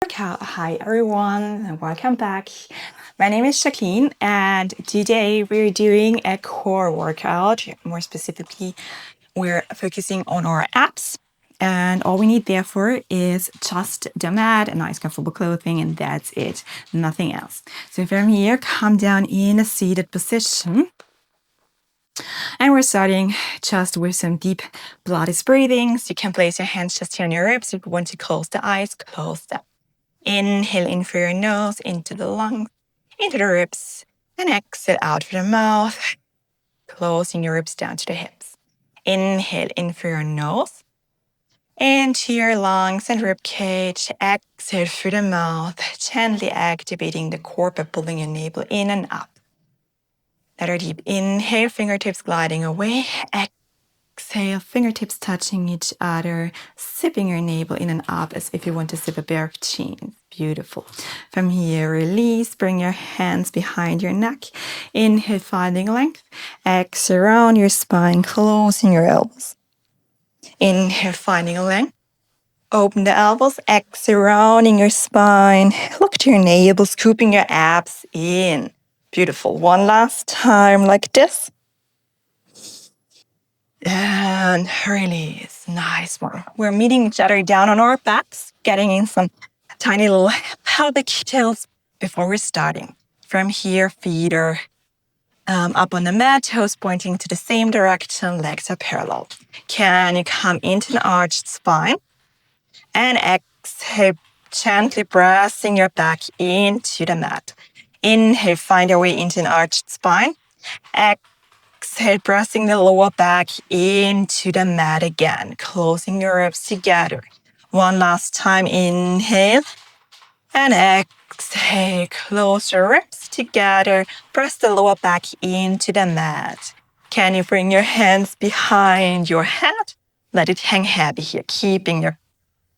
Workout. Hi everyone and welcome back. My name is Jacqueline and today we're doing a core workout. More specifically, we're focusing on our abs and all we need therefore is just the mat, a nice comfortable clothing, and that's it, nothing else. So from here, come down in a seated position. And we're starting just with some deep Pilates breathings. You can place your hands just here on your ribs. If you want to close the eyes, close them. Inhale in through your nose, into the lungs, into the ribs, and exhale out through the mouth, closing your ribs down to the hips. Inhale in through your nose, into your lungs and rib cage. Exhale through the mouth, gently activating the core by pulling your navel in and up. Another deep inhale, fingertips gliding away. Exhale, fingertips touching each other, sipping your navel in and up as if you want to sip a pair of jeans. Beautiful. From here, release, bring your hands behind your neck. Inhale, finding length. Exhale, around your spine, closing your elbows. Inhale, finding length. Open the elbows, exhale, rounding your spine. Look to your navel, scooping your abs in. Beautiful. One last time like this. And release. Nice one. We're meeting each other down on our backs, getting in some tiny little pelvic tilts before we're starting. From here, feet are up on the mat, toes pointing to the same direction, legs are parallel. Can you come into an arched spine? And exhale, gently pressing your back into the mat. Inhale, find your way into an arched spine. Exhale, pressing the lower back into the mat again, closing your ribs together. One last time, inhale. And exhale, close your ribs together. Press the lower back into the mat. Can you bring your hands behind your head? Let it hang heavy here, keeping your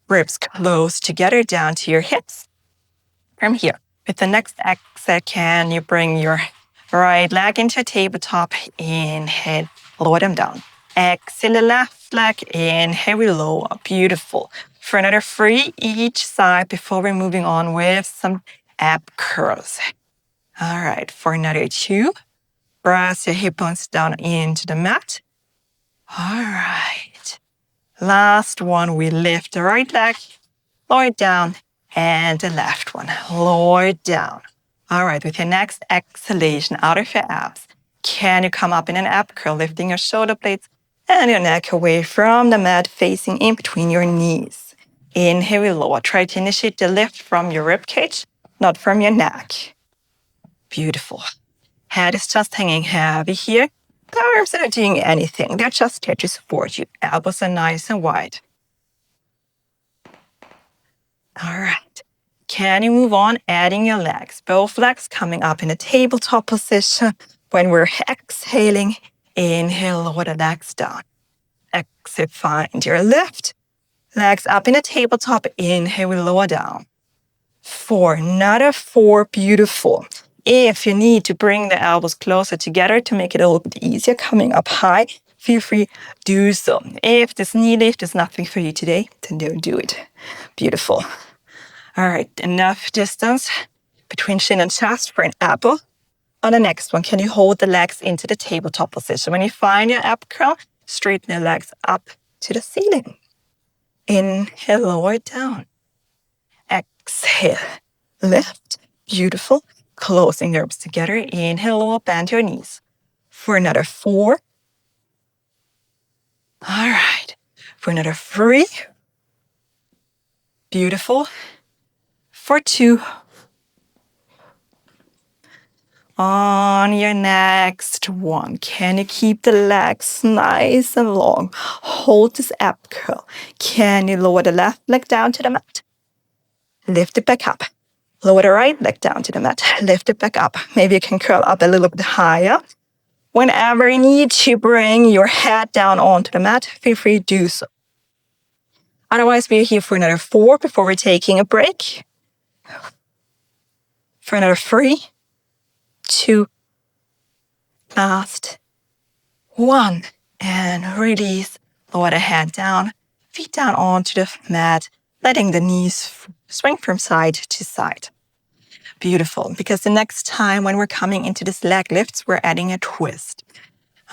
ribs close together down to your hips. From here, with the next exhale, can you bring your right leg into a tabletop? Inhale, lower them down. Exhale, the left leg. Inhale, we lower. Beautiful. For another 3 each side before we're moving on with some ab curls. All right, for another 2, press your hip bones down into the mat. All right. Last one, we lift the right leg, lower it down, and the left one, lower it down. All right, with your next exhalation out of your abs, can you come up in an ab curl, lifting your shoulder blades and your neck away from the mat, facing in between your knees. Inhale, we lower. Try to initiate the lift from your rib cage, not from your neck. Beautiful. Head is just hanging heavy here. The arms are not doing anything. They're just here to support you. Elbows are nice and wide. All right. Can you move on, adding your legs? Both legs coming up in a tabletop position. When we're exhaling, inhale, lower the legs down. Exhale, find your lift. Legs up in a tabletop. Inhale, we lower down. 4, another 4, beautiful. If you need to bring the elbows closer together to make it a little bit easier, coming up high, feel free, do so. If this knee lift is nothing for you today, then don't do it. Beautiful. All right, enough distance between chin and chest for an apple. On the next one, can you hold the legs into the tabletop position? When you find your ab curl, straighten the legs up to the ceiling. Inhale, lower it down. Exhale, lift. Beautiful. Closing the ribs together. Inhale, lower, bend your knees. For another 4. All right. For another 3. Beautiful. For 2. On your next one, can you keep the legs nice and long? Hold this ab curl. Can you lower the left leg down to the mat? Lift it back up. Lower the right leg down to the mat. Lift it back up. Maybe you can curl up a little bit higher. Whenever you need to bring your head down onto the mat, feel free to do so. Otherwise, we're here for another 4 before we're taking a break. For another 3, 2, last 1. And release. Lower the head down, feet down onto the mat, letting the knees swing from side to side. Beautiful, because the next time when we're coming into this leg lifts, we're adding a twist.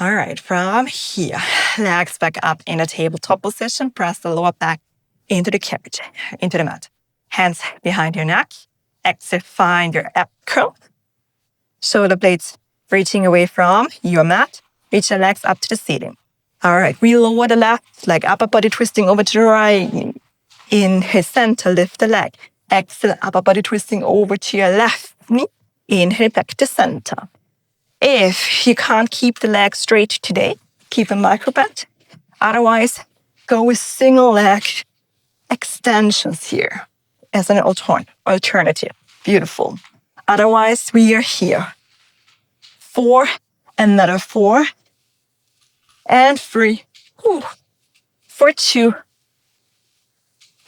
All right, from here, legs back up in a tabletop position, press the lower back into the carriage, into the mat. Hands behind your neck. Exhale, find your ab curl. Shoulder blades reaching away from your mat. Reach the legs up to the ceiling. All right, we lower the left leg, upper body twisting over to the right. Inhale, center, lift the leg. Exhale, upper body twisting over to your left knee. Inhale, back to center. If you can't keep the leg straight today, keep a micro bend. Otherwise, go with single leg extensions here as an alternative. Beautiful. Otherwise, we are here. 4, another 4, and 3, for 2.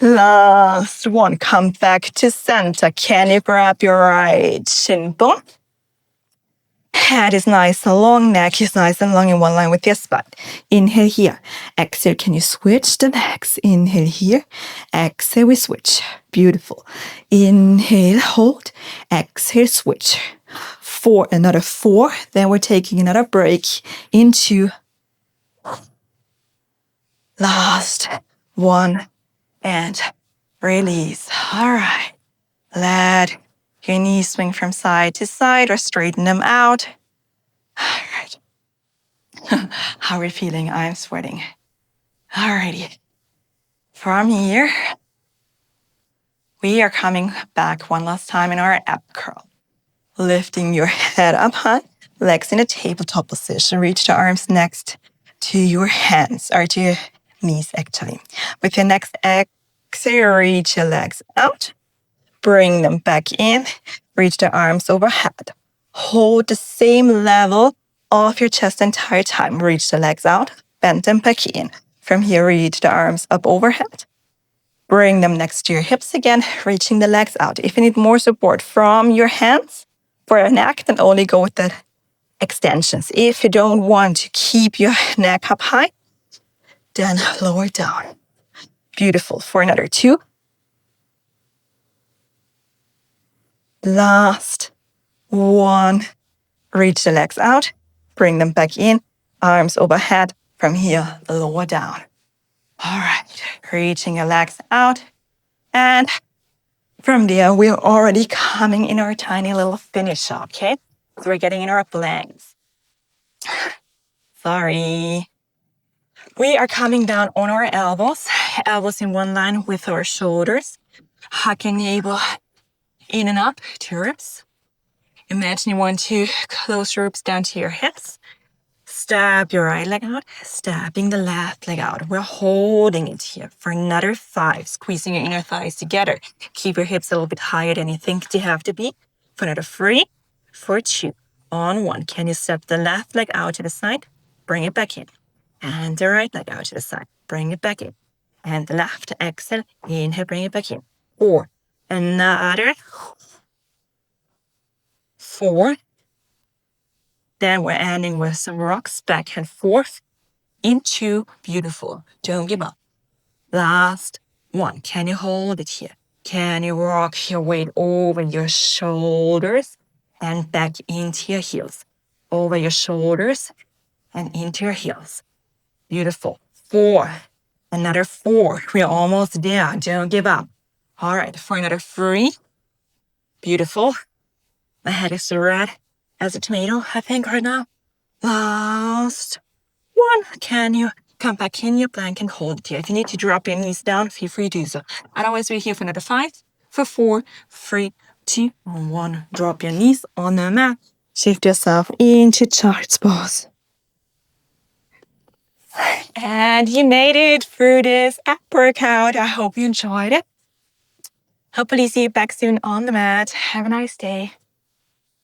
Last one, come back to center. Can you grab your right shin bone? Head is nice and long, neck is nice and long in one line with your spine. Inhale here. Exhale, can you switch the legs? Inhale here. Exhale, we switch. Beautiful. Inhale, hold. Exhale, switch. 4, another 4. Then we're taking another break into last one. And release. All right. Let your knees swing from side to side or straighten them out. All right. How are we feeling? I'm sweating. All righty. From here, we are coming back one last time in our ab curl. Lifting your head up high, legs in a tabletop position. Reach the arms next to your hands, or to your knees actually. With your next exhale, reach your legs out. Bring them back in. Reach the arms overhead. Hold the same level of your chest the entire time. Reach the legs out. Bend them back in. From here, reach the arms up overhead. Bring them next to your hips again, reaching the legs out. If you need more support from your hands for your neck, then only go with the extensions. If you don't want to keep your neck up high, then lower down. Beautiful. For another 2. Last one. Reach the legs out. Bring them back in. Arms overhead. From here, lower down. All right. Reaching your legs out. And from there, we're already coming in our tiny little finish, okay? So we're getting in our planks. Sorry. We are coming down on our elbows. Elbows in one line with our shoulders. Hugging the navel in and up to your ribs. Imagine you want to close your ribs down to your hips. Stab your right leg out, stabbing the left leg out. We're holding it here for another 5, squeezing your inner thighs together. Keep your hips a little bit higher than you think they have to be. For another 3, for 2, on 1. Can you step the left leg out to the side? Bring it back in. And the right leg out to the side. Bring it back in. And the left, exhale, inhale, bring it back in. 4, another 4. Then we're ending with some rocks back and forth into beautiful. Don't give up. Last one. Can you hold it here? Can you rock your weight over your shoulders and back into your heels? Over your shoulders and into your heels. Beautiful. 4. Another 4. We're almost there. Don't give up. All right. For another 3. Beautiful. My head is so red as a tomato, I think, right now. Last one. Can you come back in your plank and hold it here? If you need to drop your knees down, feel free to do so. Otherwise, we're here for another 5, for 4, 3, 2, 1. Drop your knees on the mat. Shift yourself into child's pose. And you made it through this ab workout. I hope you enjoyed it. Hopefully see you back soon on the mat. Have a nice day.